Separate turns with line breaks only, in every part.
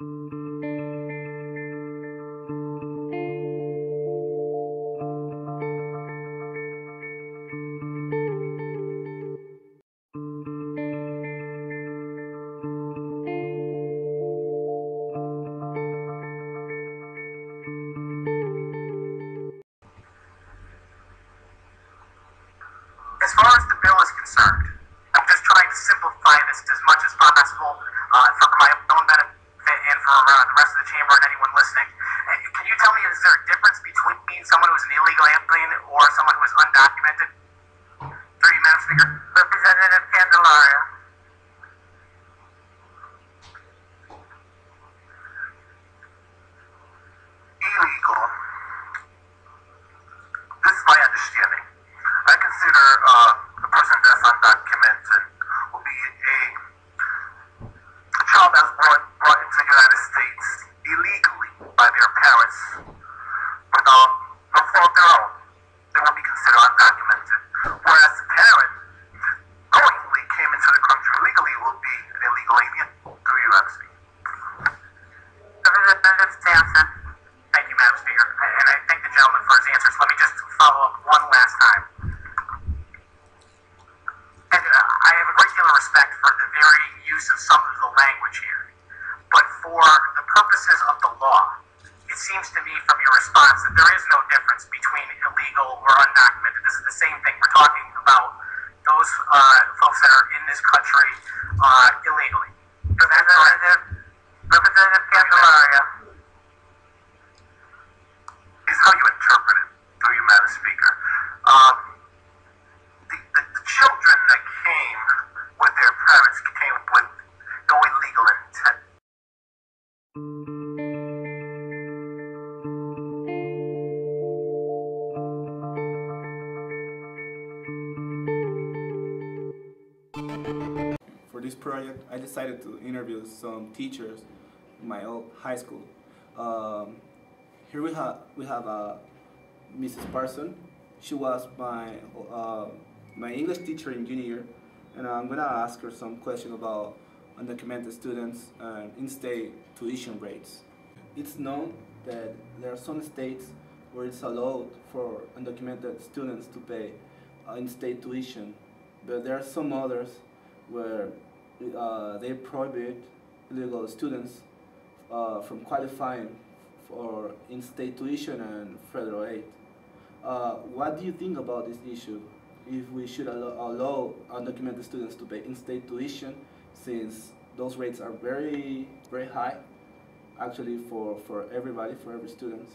As far as the bill is concerned, I'm just trying to simplify this as much as possible for my own benefit and for the rest of the chamber and anyone listening. Can you tell me, is there a difference between someone who's an illegal alien or someone who is undocumented? Through you, Madam Speaker. Representative Candelaria. Illegal. This is my understanding. I consider a person that's undocumented will be a child that was brought into the United States illegally by their parents without no fault of their own. They will be considered undocumented. Whereas the parent knowingly came into the country legally will be an illegal alien. Through you, MC. Representative Sampson. Thank you, Madam Speaker. And I thank the gentleman for his answers. Let me just follow up one last time. And I have a great deal of respect for the varying use of some of the language here. But for the purposes of the law, it seems to me from your response that there is no difference between illegal or undocumented. This is the same thing. We're talking about those folks that are in this country illegally. Representative Candelaria. Is how you interpret it, through you, Madam Speaker. The children that came with their parents came with no illegal intent.
For this project, I decided to interview some teachers in my old high school. Here we have Mrs. Parson. She was my English teacher in junior year, and I'm gonna ask her some question about undocumented students and in-state tuition rates. It's known that there are some states where it's allowed for undocumented students to pay in-state tuition, but there are some others where they prohibit illegal students from qualifying for in-state tuition and federal aid. What do you think about this issue? If we should allow undocumented students to pay in-state tuition, since those rates are very, very high, actually for everybody, for every student.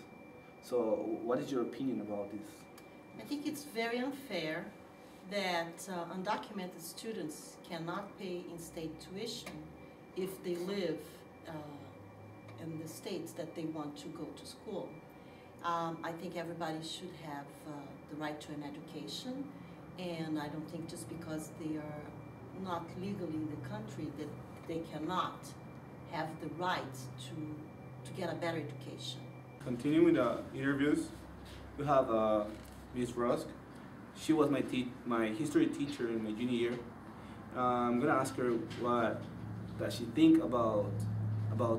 So what is your opinion about this?
I think it's very unfair that undocumented students cannot pay in-state tuition if they live in the states that they want to go to school. I think everybody should have the right to an education, and I don't think just because they are not legally in the country that they cannot have the right to get a better education.
Continuing the interviews, we have Ms. Rusk. She was my history teacher in my junior year. I'm gonna ask her what does she think about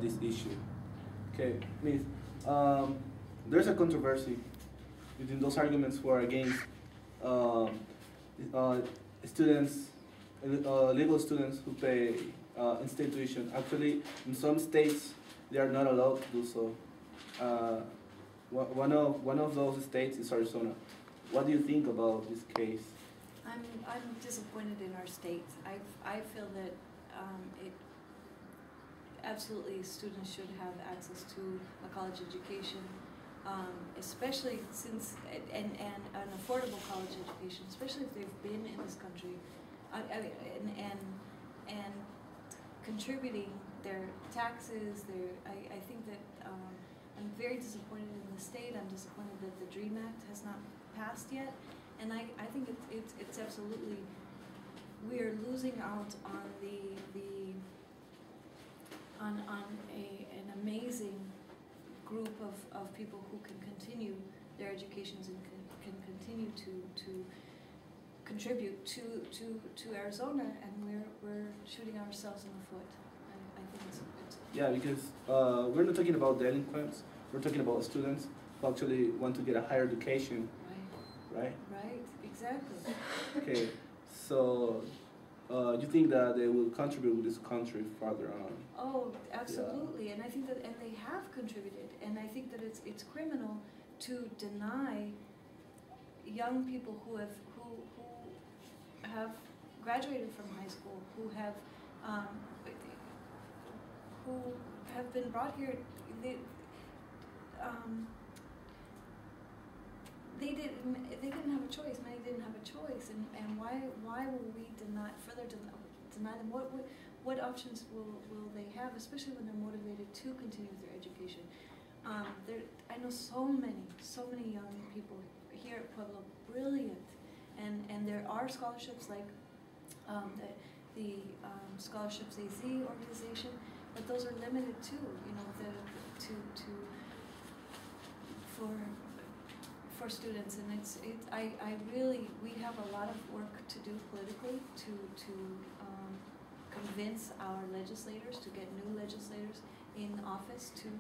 this issue. Okay, Ms. There's a controversy between those arguments who are against students, legal students who pay in-state tuition. Actually, in some states, they are not allowed to do so. One of those states is Arizona. What do you think about this case?
I'm disappointed in our state. I feel that absolutely students should have access to a college education, especially since and an affordable college education, especially if they've been in this country, and contributing their taxes. I think that I'm very disappointed in the state. I'm disappointed that the DREAM Act has not passed yet, and I think it's absolutely, we are losing out on an amazing group of people who can continue their educations and can continue to contribute to Arizona, and we're shooting ourselves in the foot. I think it's
Yeah, because we're not talking about delinquents. We're talking about students who actually want to get a higher education, right?
Right, exactly.
Okay, so you think that they will contribute with this country further on?
Oh, absolutely, and I think that, and they have contributed, and I think that it's criminal to deny young people who have graduated from high school, who have been brought here. They didn't have a choice. Many didn't have a choice, and why will we further deny them? What options will they have, especially when they're motivated to continue with their education? I know so many young people here at Pueblo, brilliant, and there are scholarships like the Scholarships AZ organization, but those are limited too. You know, for students, and we have a lot of work to do politically to convince our legislators, to get new legislators in office to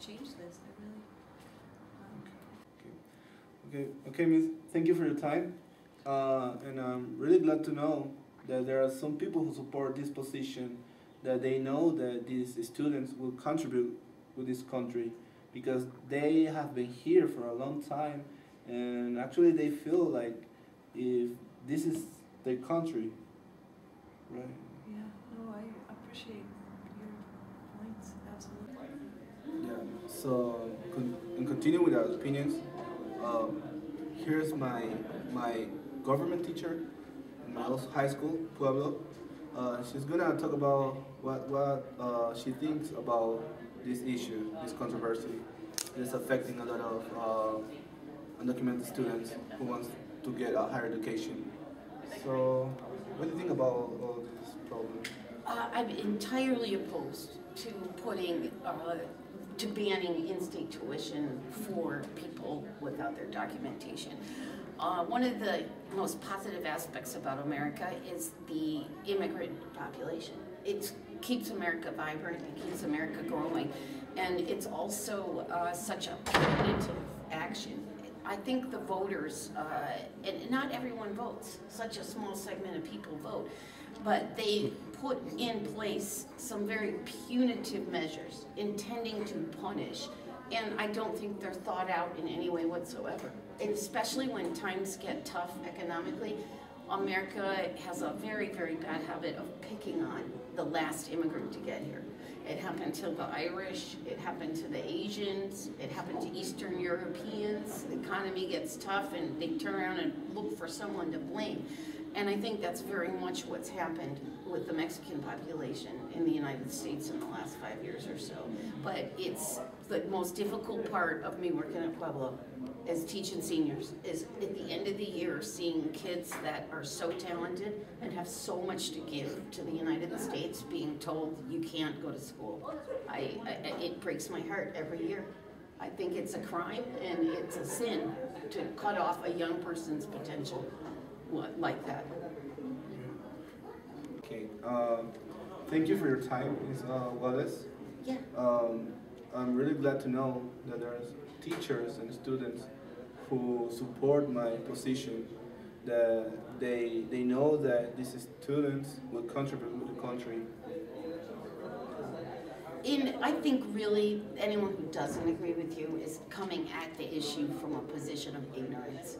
change this.
Okay, Miss. Thank you for your time, and I'm really glad to know that there are some people who support this position, that they know that these students will contribute with this country, because they have been here for a long time, and actually they feel like if this is their country, right?
Yeah, no, I appreciate your points, absolutely.
Yeah, so and continue with our opinions. Here's my government teacher in my high school, Pueblo. She's gonna talk about what she thinks about this issue, this controversy. It's affecting a lot of undocumented students who wants to get a higher education. So, what do you think about all this problem?
I'm entirely opposed to to banning in-state tuition for people without their documentation. One of the most positive aspects about America is the immigrant population. It keeps America vibrant, it keeps America growing, and it's also such a punitive action. I think the voters, and not everyone votes, such a small segment of people vote, but they put in place some very punitive measures intending to punish, and I don't think they're thought out in any way whatsoever. And especially when times get tough economically, America has a very, very bad habit of picking on the last immigrant to get here. It happened to the Irish, it happened to the Asians, it happened to Eastern Europeans. The economy gets tough and they turn around and look for someone to blame. And I think that's very much what's happened with the Mexican population in the United States in the last 5 years or so. But it's the most difficult part of me working at Pueblo as teaching seniors is at the end of the year seeing kids that are so talented and have so much to give to the United States being told you can't go to school. It breaks my heart every year. I think it's a crime and it's a sin to cut off a young person's potential like that.
Okay, thank you for your time, Ms. Wallace.
Yeah.
I'm really glad to know that there's teachers and students who support my position, that they know that these students will contribute to the country.
I think really anyone who doesn't agree with you is coming at the issue from a position of ignorance.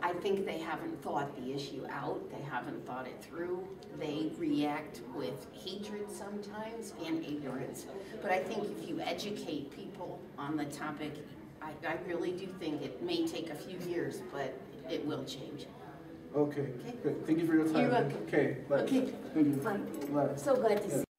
I think they haven't thought the issue out, they haven't thought it through. They react with hatred sometimes and ignorance. But I think if you educate people on the topic, I really do think it may take a few years, but it will change.
Okay. Good. Thank you for your time.
You're welcome.
Okay, bye.
Okay,
Thank you.
bye.
Bye.
So glad to see you.